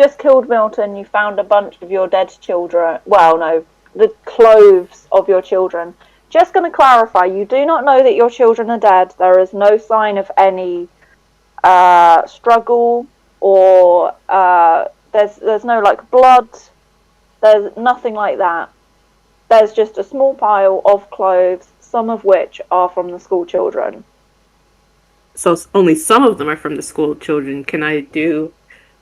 just killed Milton, you found a bunch of your dead children. Well, no, the clothes of your children. Just going to clarify, you do not know that your children are dead. There is no sign of any struggle, or there's no like blood. There's nothing like that. There's just a small pile of clothes, some of which are from the school children. So only some of them are from the school children. Can I do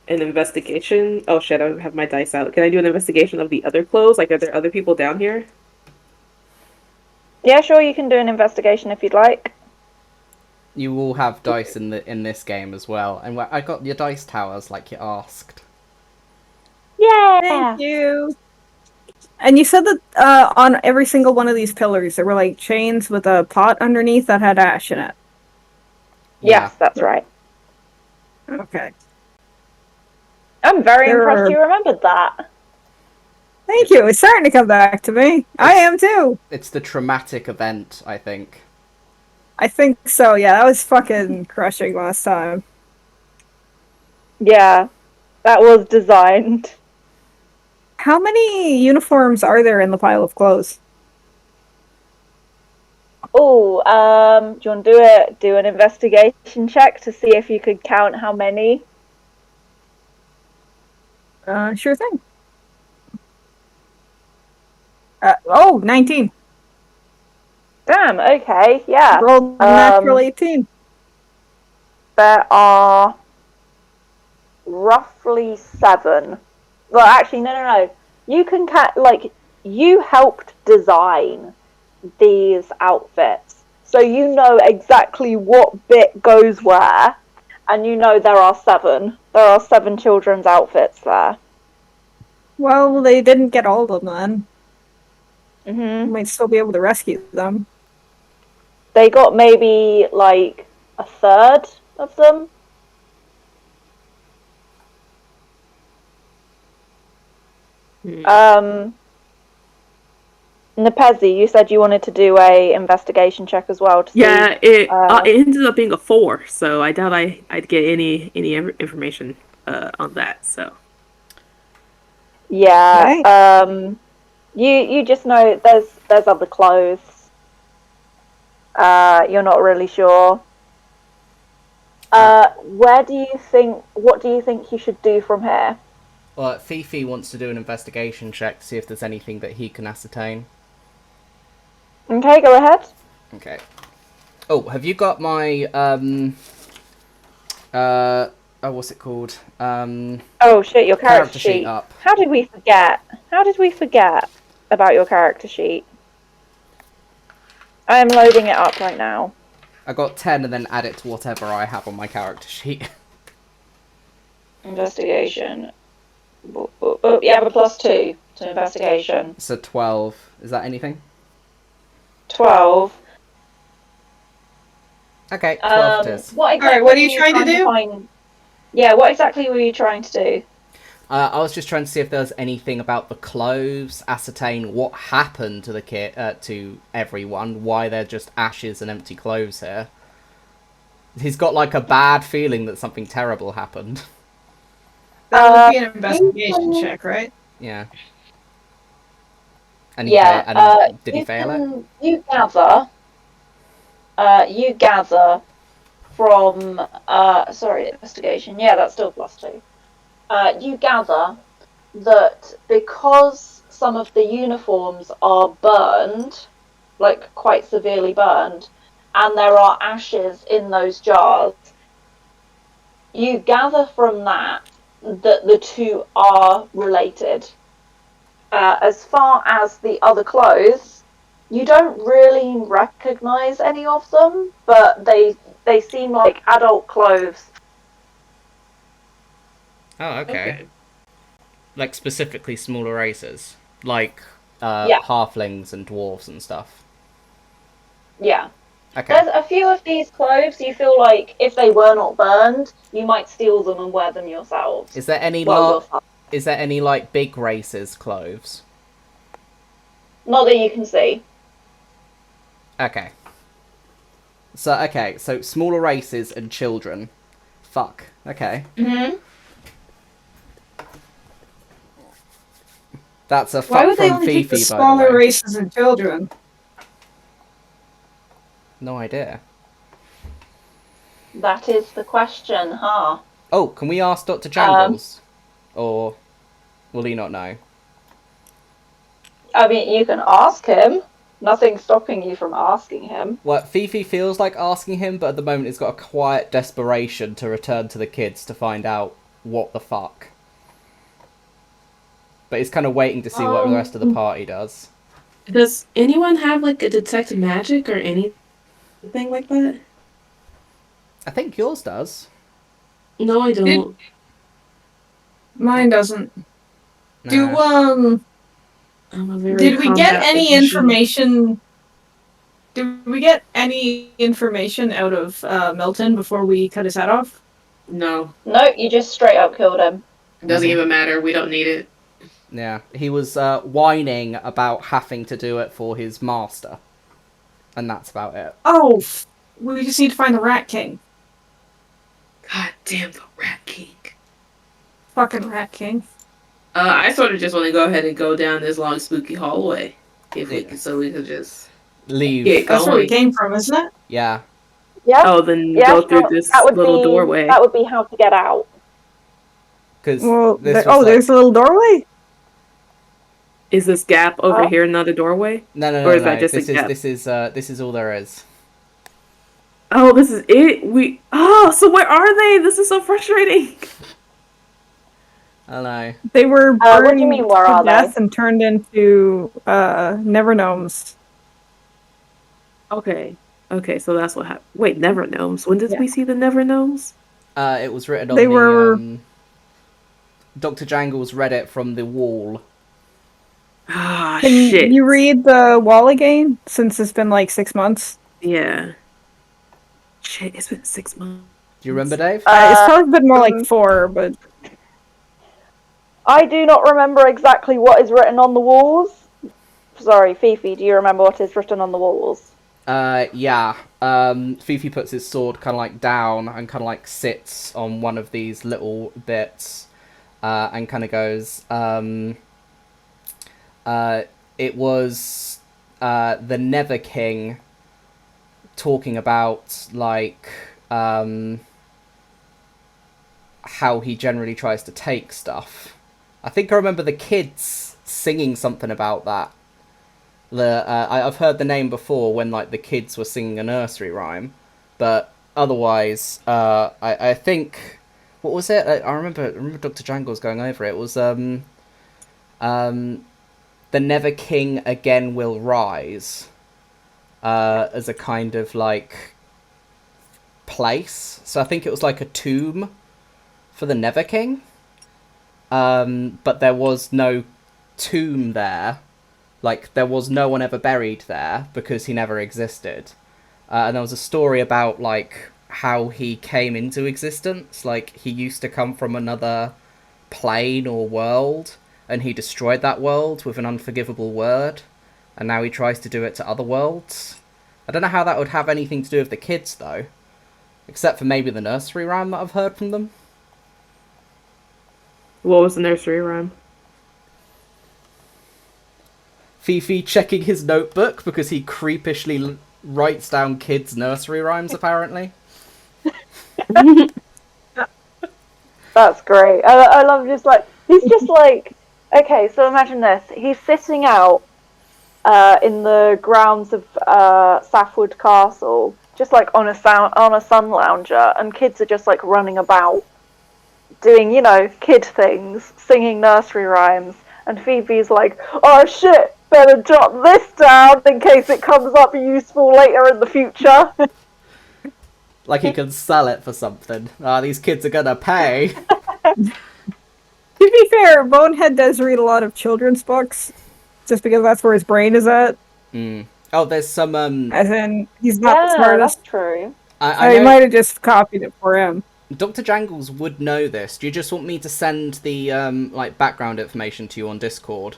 an investigation? Oh shit, I don't have my dice out. Can I do an investigation of the other clothes? Like, are there other people down here? Yeah, sure, you can do an investigation if you'd like. You all have dice in this game as well, and I got your dice towers like you asked. Thank Yeah. you. And you said that on every single one of these pillars, there were like chains with a pot underneath that had ash in it. Yeah. Yes, that's right. Okay. I'm very impressed There. you remembered that. Thank you. It's starting to come back to me. I am too. It's the traumatic event, I think. I think so. Yeah, that was fucking crushing last time. Yeah, that was designed. How many uniforms are there in the pile of clothes? Oh, do you want to do it? Do an investigation check to see if you could count how many? Sure thing. 19. Damn, okay, yeah. Rolled a natural 18. There are roughly 7. Well, actually, no. You can you helped design these outfits, so you know exactly what bit goes where, and you know there are 7. There are 7 children's outfits there. Well, they didn't get all of them then. Mm-hmm. Might still be able to rescue them. They got maybe like a third of them. Nepezi, you said you wanted to do a investigation check as well to see. Yeah, it ended up being a 4, so I doubt I'd get any information on that. So Yeah. Right. You just know there's other clothes. You're not really sure. What do you think you should do from here? Well, Fifi wants to do an investigation check to see if there's anything that he can ascertain. Okay, go ahead. Okay. Oh, have you got my what's it called? Oh shit, your character sheet up. How did we forget? How did we forget about your character sheet? I am loading it up right now. I got 10 and then add it to whatever I have on my character sheet. Investigation. You have a +2 to investigation. So 12. Is that anything? 12. Okay, 12 it is. What exactly Alright, what are you trying to do? Yeah, what exactly were you trying to do? I was just trying to see if there was anything about the clothes, ascertain what happened to the to everyone, why they're just ashes and empty clothes here. He's got like a bad feeling that something terrible happened. That would be an investigation check, right? Yeah. And did he fail it? You gather from investigation. Yeah, that's still +2. You gather that because some of the uniforms are burned, like quite severely burned, and there are ashes in those jars, you gather from that the two are related. As far as the other clothes, you don't really recognize any of them, but they seem like adult clothes. Oh, okay. Like specifically smaller races, like Yeah. halflings and dwarves and stuff. Yeah. Okay. There's a few of these clothes you feel like if they were not burned, you might steal them and wear them yourselves. Is there any Is there any like big races clothes? Not that you can see. Okay. So smaller races and children. Fuck. Okay. Mm-hmm. That's a Why fuck would they from only take the Fifi, by smaller the way. races and children? No idea. That is the question, huh? Oh, can we ask Dr. Jangles? Or will he not know? I mean, you can ask him. Nothing's stopping you from asking him. Well, Fifi feels like asking him, but at the moment he's got a quiet desperation to return to the kids to find out what the fuck. But he's kind of waiting to see what the rest of the party does. Does anyone have like a detect magic or anything like that? I think yours does. No, I don't. Mine doesn't. Nah. I'm a very Did we get combat any machine. information? Did we get any information out of Milton before we cut his head off? No, No, you just straight up killed him. it doesn't even matter. We don't need it. Yeah, he was whining about having to do it for his master. And that's about it. Oh, we just need to find the Rat King. God damn the Rat King. Fucking Rat King. I sort of just want to go ahead and go down this long spooky hallway, if we could, so we could just Leave. get That's where we going. came from, isn't it? Yeah. Yeah. Oh, then Yeah, go through this that would little be, doorway. That would be how to get out. Because Well, this was like... there's a little doorway. Is this gap over here not a doorway? No. Or is that just a gap? This is all there is. Oh, this is it. So where are they? This is so frustrating. I know. They were What do burned you mean, where to are death they? and turned into never gnomes. Okay, so that's what happened. Wait, Never Gnomes. When did Yeah. we see the Never Gnomes? It was written on They the were- Dr. Jangles read it from the wall. Ah, Can shit. you read the wall again? Since it's been like 6 months. Yeah. Shit, it's been 6 months. Do you remember, Dave? It's probably been more like 4, but I do not remember exactly what is written on the walls. Sorry, Fifi, do you remember what is written on the walls? Yeah. Fifi puts his sword kind of like down and kind of like sits on one of these little bits, and kind of goes, it was, the Nether King talking about, like, how he generally tries to take stuff. I think I remember the kids singing something about that. I've heard the name before when like the kids were singing a nursery rhyme, but otherwise, I think, what was it? I remember Dr. Jangles going over it. It was the Nether King again will rise, as a kind of like place. So I think it was like a tomb for the Nether King. But there was no tomb there. Like, there was no one ever buried there because he never existed. And there was a story about, like, how he came into existence. Like, he used to come from another plane or world, and he destroyed that world with an unforgivable word. And now he tries to do it to other worlds. I don't know how that would have anything to do with the kids, though. Except for maybe the nursery rhyme that I've heard from them. What was the nursery rhyme? Fifi checking his notebook because he creepishly writes down kids' nursery rhymes, apparently. That's great. I love just like, he's just like, okay, so imagine this. He's sitting out in the grounds of Saffwood Castle, just like on a sun lounger, and kids are just like running about, doing, you know, kid things, singing nursery rhymes, and Phoebe's like, oh shit, better jot this down in case it comes up useful later in the future. Like he can sell it for something. These kids are gonna pay. to be fair, Bonehead does read a lot of children's books, just because that's where his brain is at. Oh, there's some, As in, he's not the smartest. That's true. I He know might have just copied it for him. Dr. Jangles would know this. Do you just want me to send the, like, background information to you on Discord?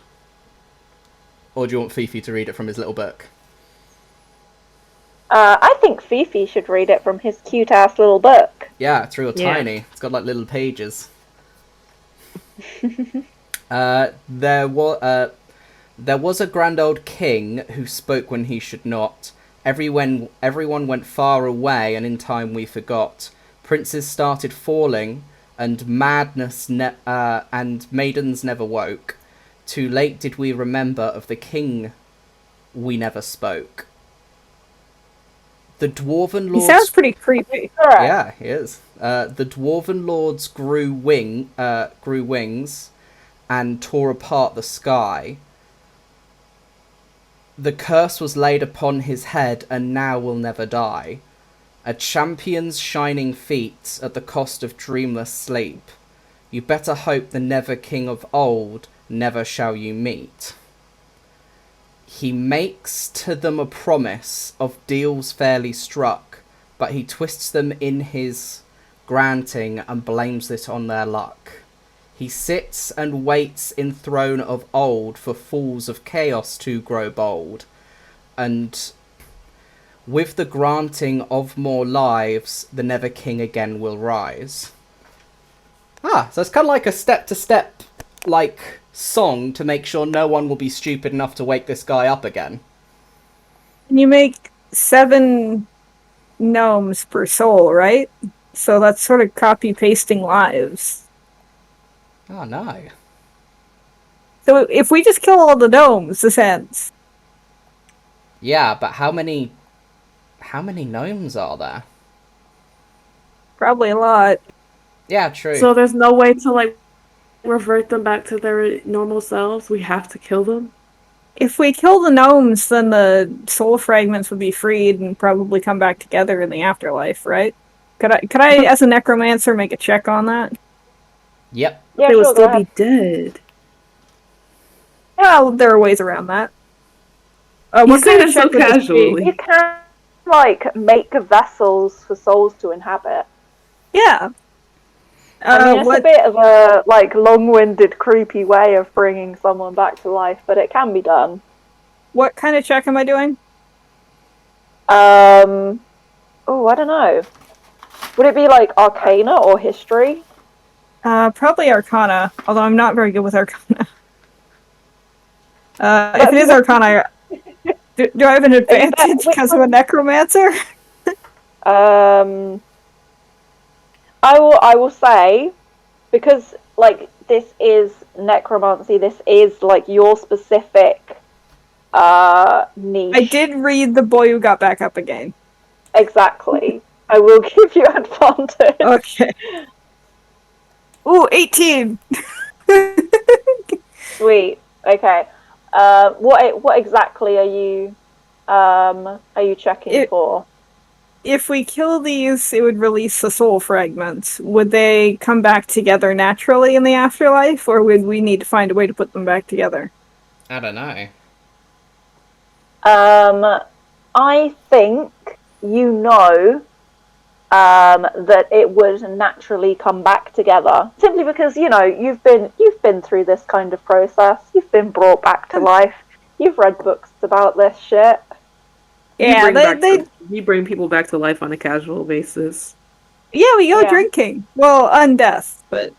Or do you want Fifi to read it from his little book? I think Fifi should read it from his cute-ass little book. Yeah, it's real Yeah. tiny. It's got, like, little pages. There was a grand old king who spoke when he should not. Everyone went far away, and in time we forgot. Princes started falling, and and maidens never woke. Too late did we remember of the king we never spoke. The dwarven He lords. sounds pretty creepy. Correct. Yeah, he is. The dwarven lords grew wings, and tore apart the sky. The curse was laid upon his head, and now will never die. A champion's shining feet at the cost of dreamless sleep. You better hope the never king of old never shall you meet. He makes to them a promise of deals fairly struck, but he twists them in his granting and blames it on their luck. He sits and waits in throne of old for fools of chaos to grow bold, and with the granting of more lives, the never king again will rise. So it's kind of like a step-to-step, like, song to make sure no one will be stupid enough to wake this guy up again. And you make 7 gnomes per soul, right? So that's sort of copy-pasting lives. Oh, no. So if we just kill all the gnomes, this ends. Yeah, but how many gnomes are there? Probably a lot. Yeah, true. So there's no way to, like, revert them back to their normal selves? We have to kill them? If we kill the gnomes, then the soul fragments would be freed and probably come back together in the afterlife, right? Could I, as a necromancer, make a check on that? Yep. Yeah, They would sure, go still be ahead. dead. Well, there are ways around that. You What say kind of it so check would this be? casually. You can, like, make vessels for souls to inhabit. Yeah. I mean, it's what a bit of a, like, long-winded, creepy way of bringing someone back to life, but it can be done. what kind of check am I doing? Oh, I don't know. Would it be, like, Arcana or History? Probably Arcana, although I'm not very good with Arcana. If it is Arcana, do I have an advantage because I'm a necromancer? I will say, because, like, this is necromancy, this is, like, your specific niche. I did read The Boy Who Got Back Up Again. Exactly. I will give you advantage. Okay. Ooh, 18! Sweet. Okay. What exactly are you checking for? If we kill these, it would release the soul fragments. Would they come back together naturally in the afterlife, or would we need to find a way to put them back together? I don't know. I think you know that it would naturally come back together, simply because you've been through this kind of process. You've been brought back to life. You've read books about this shit. Yeah, We bring people back to life on a casual basis. Yeah, we go Yeah. drinking. Well, undeath, but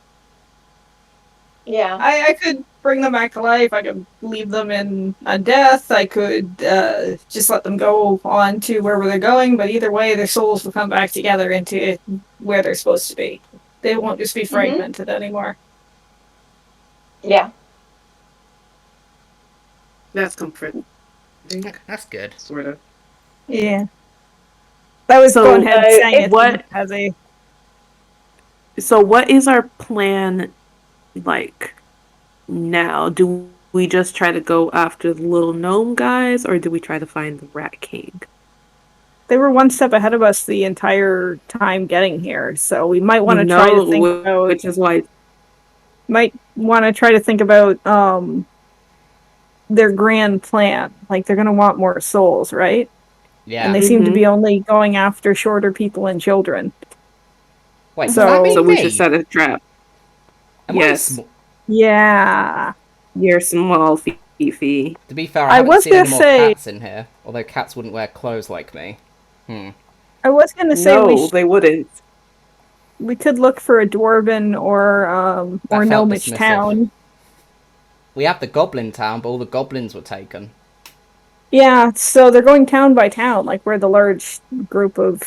Yeah. I could bring them back to life. I could leave them in undeath. I could just let them go on to wherever they're going. But either way, their souls will come back together into where they're supposed to be. They won't just be fragmented anymore. Yeah. That's comforting. That's good. Sort of. Yeah. That was So, going ahead saying it what- as a... So what is our plan, like, now? Do we just try to go after the little gnome guys, or do we try to find the Rat King? They were one step ahead of us the entire time getting here, so we might want to try to think about... Which is why... Might want to try to think about their grand plan. Like, they're going to want more souls, right? Yeah. And they seem to be only going after shorter people and children. Wait, does So- that mean So we me? should set a trap. Am I Yes. Yeah. You're small, Fifi. To be fair, I I haven't was seen any gonna more say- cats in here. Although cats wouldn't wear clothes like me. I was going to say No, they wouldn't. we could look for a dwarven or That felt gnomish dismissive. town. We have the Goblin Town, but all the goblins were taken. Yeah, so they're going town by town, like where the large group of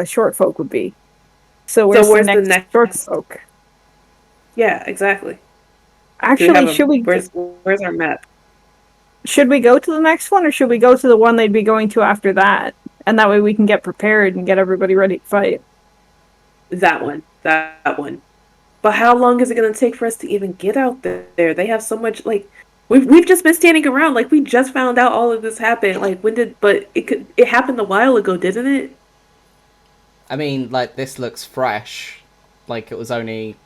short folk would be. So where's where's the the next short next- folk? Yeah, exactly. Do we Actually, have where's our map? should we go to the next one, or should we go to the one they'd be going to after that? And that way we can get prepared and get everybody ready to fight. That one. That one. But how long is it going to take for us to even get out there? They have so much, like, we've just been standing around. Like, we just found out all of this happened. Like, but it happened a while ago, didn't it? I mean, like, this looks fresh. Like, it was only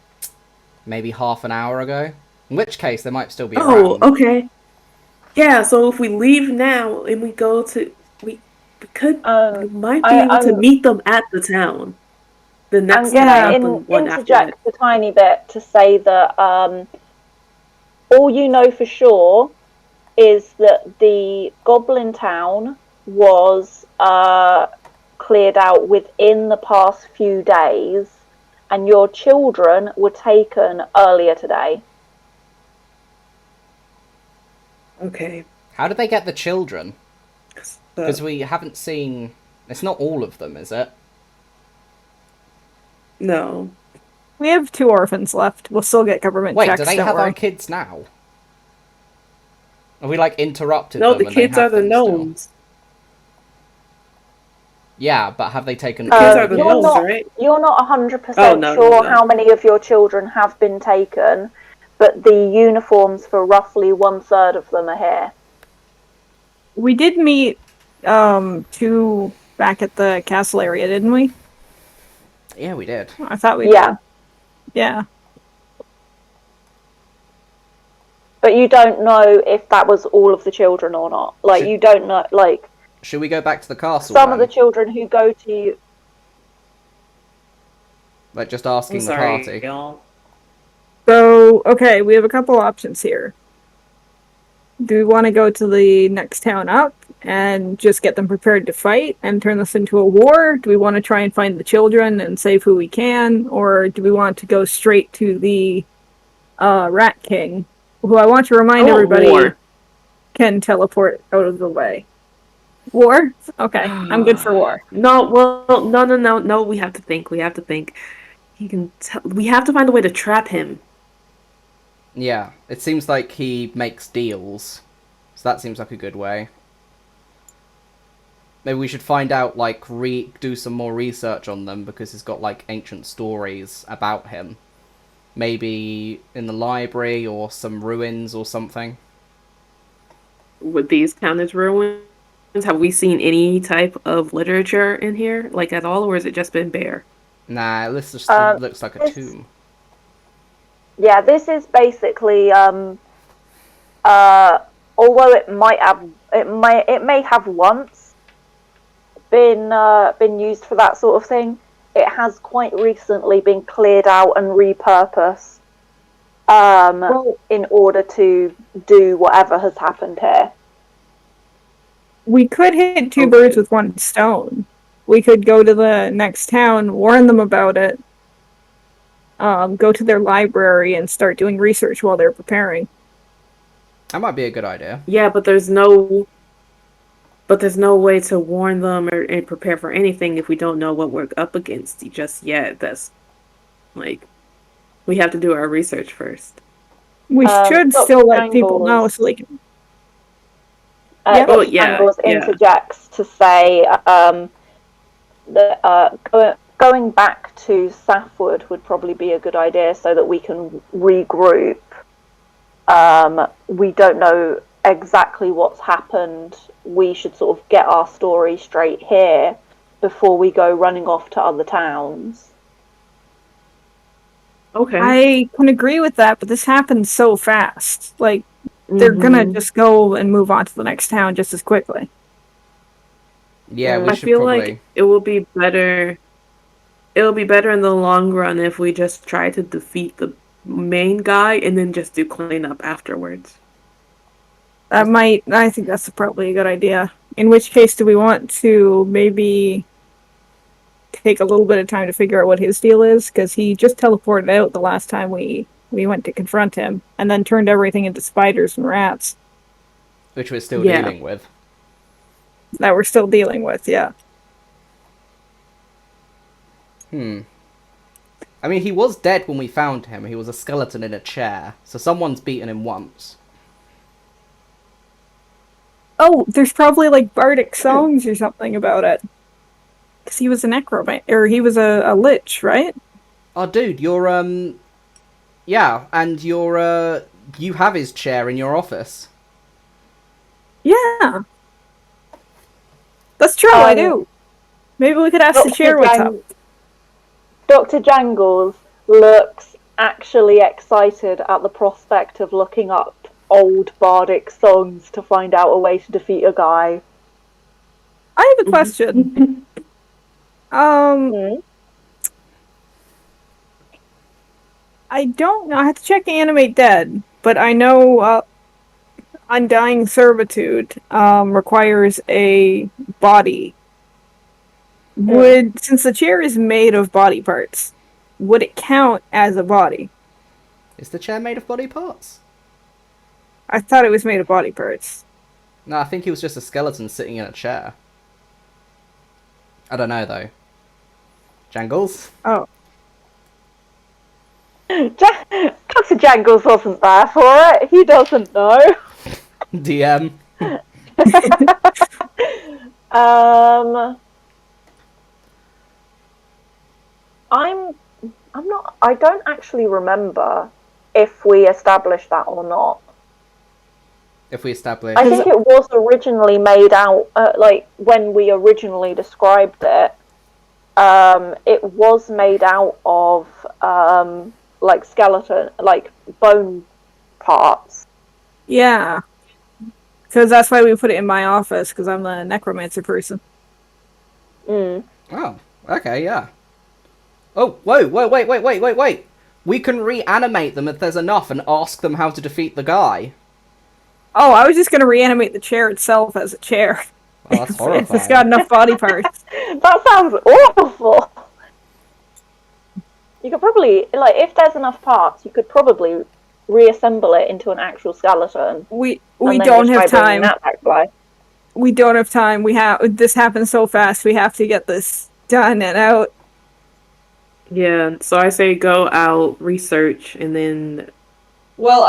maybe half an hour ago. In which case, they might still be Oh, around. okay. Yeah, so if we leave now and we go to, we might be able to meet them at the town. The next I'm gonna town up and one after that. interject a tiny bit to say that all you know for sure is that the Goblin Town was cleared out within the past few days, and your children were taken earlier today. Okay. How did they get the children? So- Because we haven't seen... It's not all of them, is it? No. We have 2 orphans left. We'll still get government Wait, checks. do they don't have worry. our kids now? Are we, like, interrupted No, them the and they kids have are the them still? gnomes. Yeah, but have they taken... The kids are the You're gnomes, not- right? You're not 100% Oh, no, sure no. how many of your children have been taken, but the uniforms for roughly 1/3 of them are here. We did meet 2 back at the castle area, didn't we? Yeah, we did. I thought we Yeah. did. Yeah. But you don't know if that was all of the children or not. Like, Should- you don't know, like, Should we go back to the castle some of the then? children who go to you. Like, just I'm asking the sorry, party. y'all. So, okay, we have a couple options here. Do we want to go to the next town up and just get them prepared to fight and turn this into a war? Do we want to try and find the children and save who we can? Or do we want to go straight to the Rat King, who I want to remind everybody war. can teleport out of the way? War? Okay, I'm good for war. No, well, no. We have to think. We have to think. We have to find a way to trap him. Yeah, it seems like he makes deals. So that seems like a good way. Maybe we should find out, like, do some more research on them, because he's got, like, ancient stories about him. Maybe in the library, or some ruins or something. Would these count as ruins? Have we seen any type of literature in here, like, at all, or has it just been bare? Nah, this just looks like a this- tomb. Yeah, this is basically, although it may have once been used for that sort of thing, it has quite recently been cleared out and repurposed in order to do whatever has happened here. We could hit 2 Okay. birds with 1 stone. We could go to the next town, warn them about it, go to their library and start doing research while they're preparing. That might be a good idea. Yeah, but there's no way to warn them and prepare for anything if we don't know what we're up against just yet. That's, like, we have to do our research first. We should Dr. still let people Jangles- know so they can. Dr. Oh, yeah, Jangles yeah. interjects to say that going back to Safwood would probably be a good idea so that we can regroup. We don't know exactly what's happened. We should sort of get our story straight here before we go running off to other towns. Okay. I can agree with that, but this happens so fast. Like, they're gonna Mhm. just go and move on to the next town just as quickly. Yeah, we I should feel probably... like it will be better. It'll be better in the long run if we just try to defeat the main guy and then just do cleanup afterwards. I think that's probably a good idea. In which case, do we want to maybe take a little bit of time to figure out what his deal is? Because he just teleported out the last time we we went to confront him, and then turned everything into spiders and rats Which we're still Yeah. dealing with. that we're still dealing with. Yeah. I mean, he was dead when we found him. He was a skeleton in a chair. So someone's beaten him once. Oh, there's probably like bardic songs or something about it. Because he was a necromancer, or he was a lich, right? Oh, dude, you're, yeah, and you're, you have his chair in your office. Yeah. That's true, I do. Maybe we could ask the chair what's up. Dr. Jangles looks actually excited at the prospect of looking up old bardic songs to find out a way to defeat a guy. I have a question. I don't know. I have to check Animate Dead, but I know Undying Servitude requires a body. Since the chair is made of body parts, would it count as a body? Is the chair made of body parts? I thought it was made of body parts. No, I think he was just a skeleton sitting in a chair. I don't know, though. Jangles? Oh. Dr. Jangles wasn't there for it. He doesn't know. DM? I'm not. I don't actually remember if we established that or not. If we establish... I think it was originally made out, like, when we originally described it, it was made out of, like, skeleton, like, bone parts. Yeah. Because that's why we put it in my office, because I'm the necromancer person. Mm. Oh, okay, yeah. Oh, whoa, wait. We can reanimate them if there's enough and ask them how to defeat the guy. Oh, I was just going to reanimate the chair itself as a chair. Oh, that's horrifying. If it's got enough body parts. That sounds awful. You could probably, like, if there's enough parts, you could probably reassemble it into an actual skeleton. We don't have time. We don't have time. This happens so fast. We have to get this done and out. Yeah, so I say go out, research, and then... Well,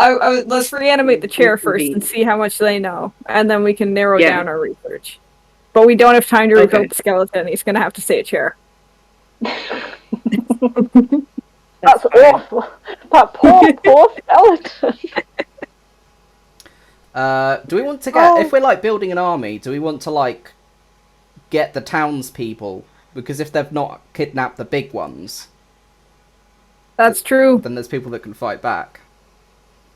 let's reanimate the chair first and see how much they know, and then we can narrow down our research. But we don't have time to rebuild the skeleton. He's going to have to stay a chair. That's awful. That poor skeleton. Do we want to get... If we're, like, building an army, do we want to, like, get the townspeople? Because if they've not kidnapped the big ones... That's true. Then there's people that can fight back.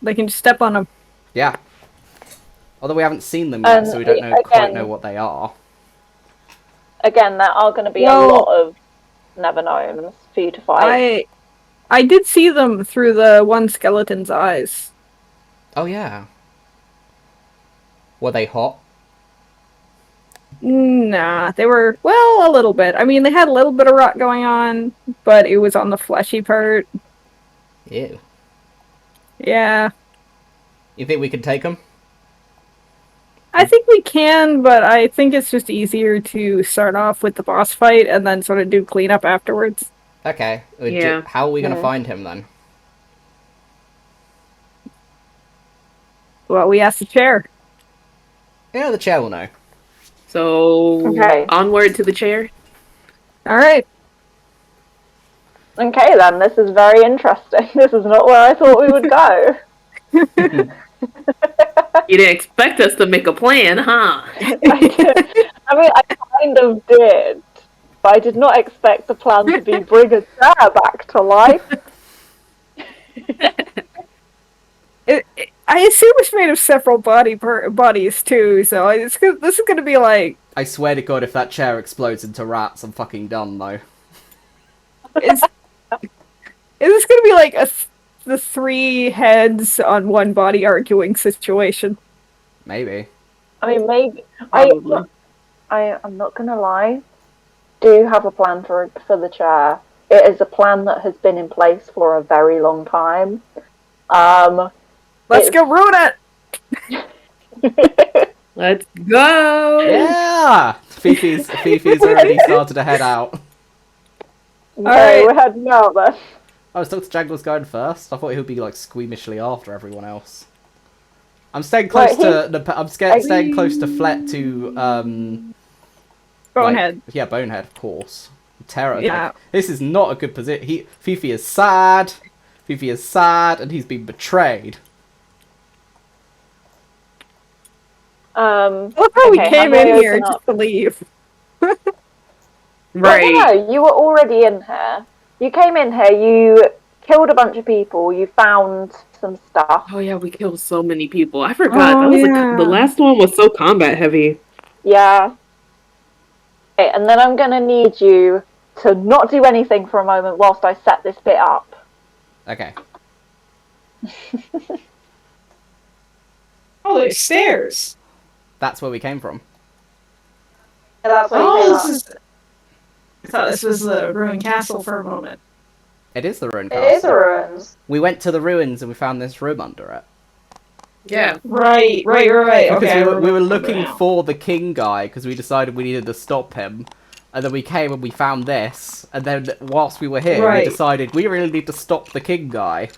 They can just step on them. Yeah. Although we haven't seen them yet, so we don't quite know what they are. Again, there are going to be a lot of never knowns for you to fight. I did see them through the one skeleton's eyes. Oh, yeah. Were they hot? Nah, they were, well, a little bit. I mean, they had a little bit of rot going on, but it was on the fleshy part. Ew. Yeah. You think we can take them? I think we can, but I think it's just easier to start off with the boss fight and then sort of do cleanup afterwards. Okay. Yeah. How are we going to find him, then? Well, we asked the chair. Yeah, the chair will know. So, onward to the chair. Alright. Okay, then. This is very interesting. This is not where I thought we would go. You didn't expect us to make a plan, huh? I mean, I kind of did. But I did not expect the plan to be bring a chair back to life. I assume it's made of several bodies too, so this is going to be like... I swear to God, if that chair explodes into rats, I'm fucking done, though. Is this going to be like the three heads on one body arguing situation? Maybe. I mean, maybe. I'm not going to lie. Do have a plan for the chair. It is a plan that has been in place for a very long time. Let's go ruin it! Let's go! Yeah! Fifi's already started to head out. Okay, Alright. we're heading out then. I was Dr. Jangles going first. I thought he would be like squeamishly after everyone else. I'm staying close staying close to Flet to Bonehead. Yeah, Bonehead, of course. Terror. Yeah. This is not a good position. Fifi is sad. Fifi is sad, and he's been betrayed. Look how we Okay, came how do in I here open just up? to leave. Right. No, you were already in here. You came in here, you killed a bunch of people, you found some stuff. Oh yeah, we killed so many people. I forgot. Oh, That was yeah. the last one was so combat heavy. Yeah. Okay, and then I'm going to need you to not do anything for a moment whilst I set this bit up. Okay. Oh, there's stairs. That's where we came from. Yeah, that's what you Oh, came this up. is... I thought this was the ruined castle for a moment. It is the ruined It is castle. a ruins. We went to the ruins and we found this room under it. Yeah. Right. Because Okay, we were looking now. for the king guy because we decided we needed to stop him. And then we came and we found this. And then whilst we were here, Right. we decided we really need to stop the king guy.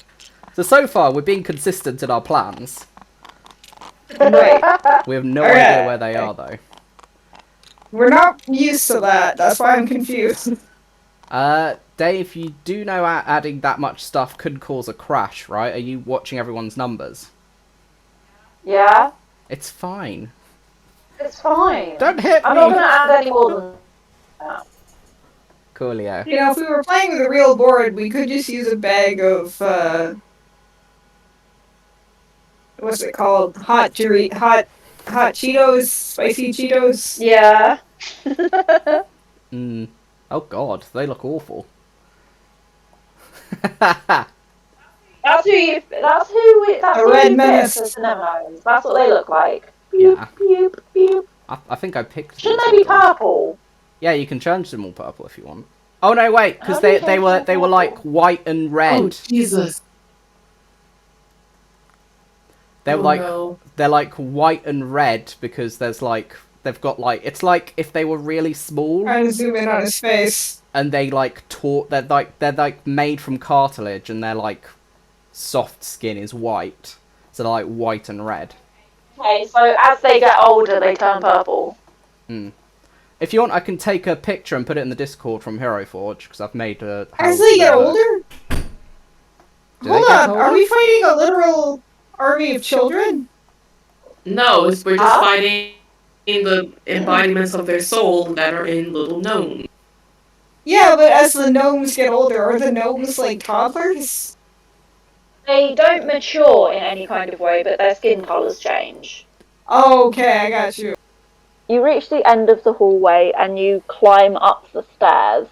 So far, we're being consistent in our plans. Right. We have no Alright. idea where they are, though. We're not used to that. That's why I'm confused. Dave, you do know adding that much stuff could cause a crash, right? Are you watching everyone's numbers? Yeah, It's fine. it's fine. Don't hit I'm not me! going to add any more than that. Coolio. You know, if we were playing with a real board, we could just use a bag of, what's it called? Hot Cheetos? Spicy Cheetos? Yeah. Oh god, they look awful. That's who you Red picked Menace. as the Nemos. That's what they look like. Yeah. Beep, beep. I think I picked Shouldn't these they be ones. purple? Yeah, you can change them all purple if you want. Oh no, wait, because How do you they change were them like purple? white and red. Oh Jesus. They're Oh, like no. they're like white and red because there's like they've got like it's like if they were really small Trying to zoom in on his face. and they like they're like made from cartilage and their like soft skin is white. So they're like white and red. Okay, so as they get older, they turn purple. If you want, I can take a picture and put it in the Discord from Hero Forge because I've made a. As they get older? Do they Hold get on, are we fighting a literal army of children? No, we're just Huh? fighting the embodiments of their soul that are in little gnomes. Yeah, but as the gnomes get older, are the gnomes like toddlers? They don't mature in any kind of way, but their skin colours change. Oh, okay, I got you. You reach the end of the hallway and you climb up the stairs.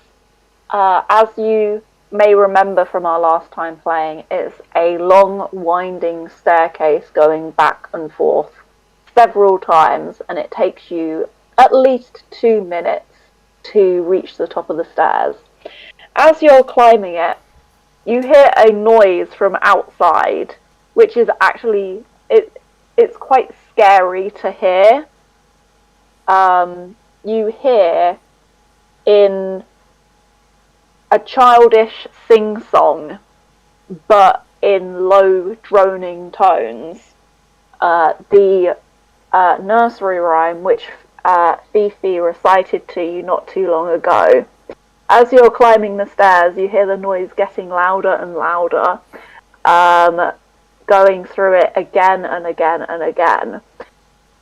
As you may remember from our last time playing, it's a long, winding staircase going back and forth several times, and it takes you at least 2 minutes to reach the top of the stairs. As you're climbing it, you hear a noise from outside, which is actually, it's quite scary to hear. You hear in a childish sing-song, but in low droning tones, the nursery rhyme which Fifi recited to you not too long ago. As you're climbing the stairs, you hear the noise getting louder and louder, going through it again and again and again.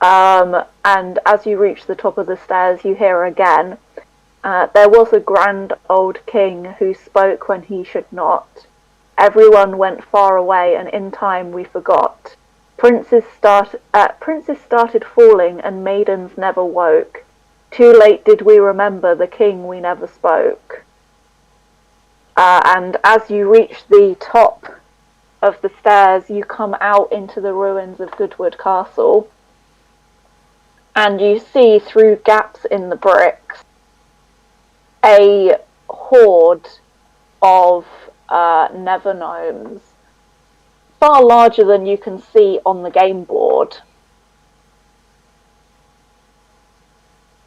And as you reach the top of the stairs, you hear again, there was a grand old king who spoke when he should not. Everyone went far away, and in time we forgot. Princes started falling, and maidens never woke. Too late did we remember the king we never spoke. And as you reach the top of the stairs, you come out into the ruins of Goodwood Castle. And you see through gaps in the bricks a horde of Never Gnomes. far larger than you can see on the game board.